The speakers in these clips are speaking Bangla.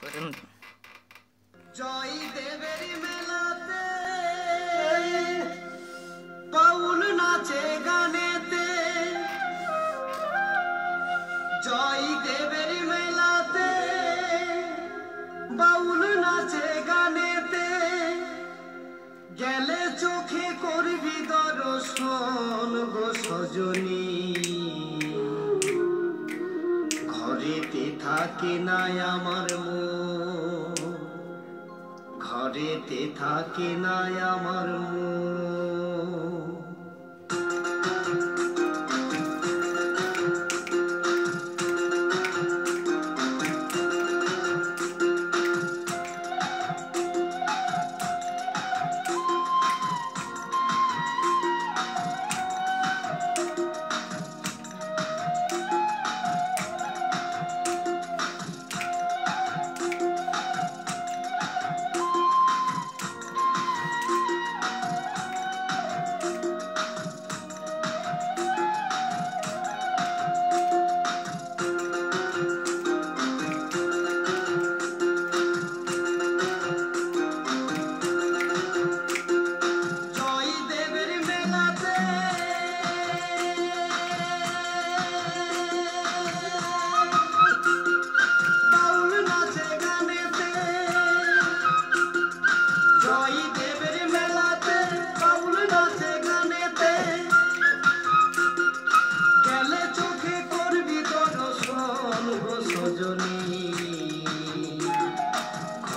করেন। জয় দেবের মেলাতে বাউল নাচে গানেতে, জয় দেবের মেলাতে বাউল নাচে গানেতে, গেলে চোখে করবি দর্শন গো সজনী, ঘরেতে থাকে না আমার মন, ঘরেতে থাকে না আমার মন।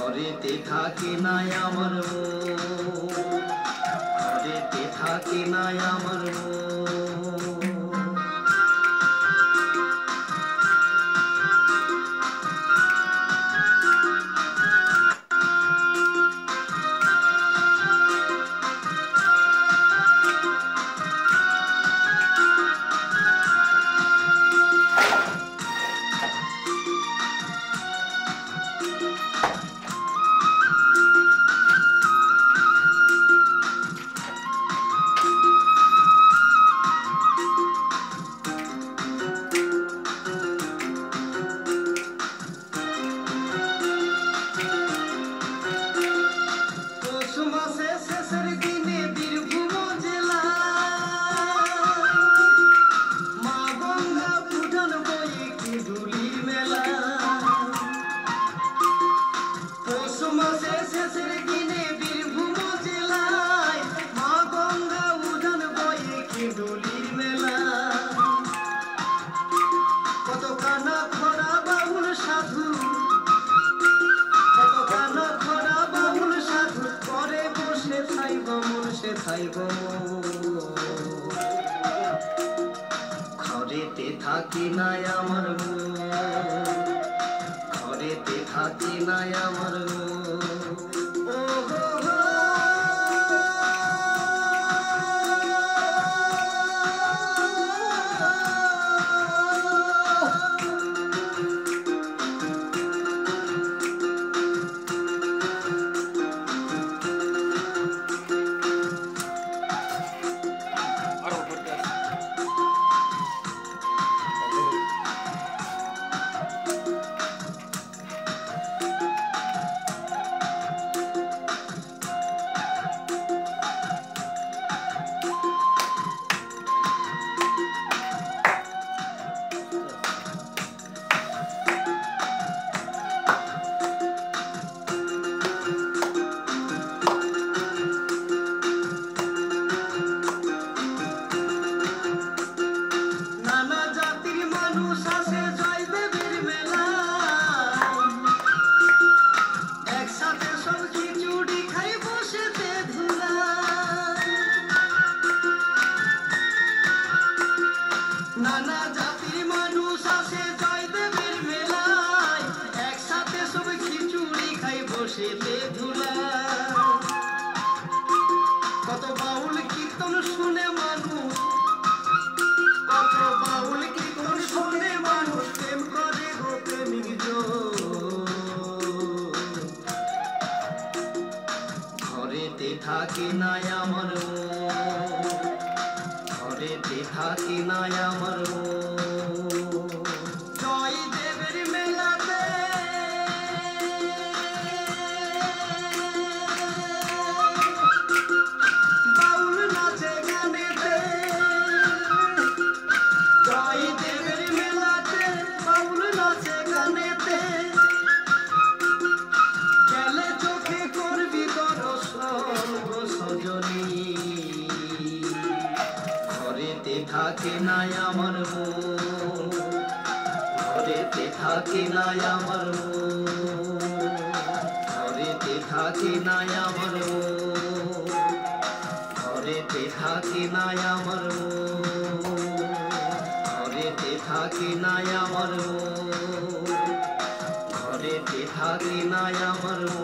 ঘরেতে থাকে না আমার মন, ঘরেতে থাকে না আমার মন। ঘরেতে থাকি না আমার মন, ঘরেতে থাকি না আমার মন। নানা জাতির মানুষ আসে জয়দেবের মেলায়, একসাথে সব খিচুড়ি খাই বসেতে ধুলায়। কত বাউল কীর্তন শুনে মানুষ, কত বাউল কীর্তন শুনে মানুষ প্রেম করে গো প্রেমিক জন। ঘরেতে থাকে না আমার মন, ঘরেতে থাকে না আমার মন। জয় দেবের মেলাতে নাই আমার মন, ঘরেতে থাকে নাই আমার মন, ঘরেতে থাকে নাই আমার মন, ঘরেতে থাকে নাই আমার মন, ঘরেতে থাকে নাই আমার মন, ঘরেতে থাকে নাই আমার মন।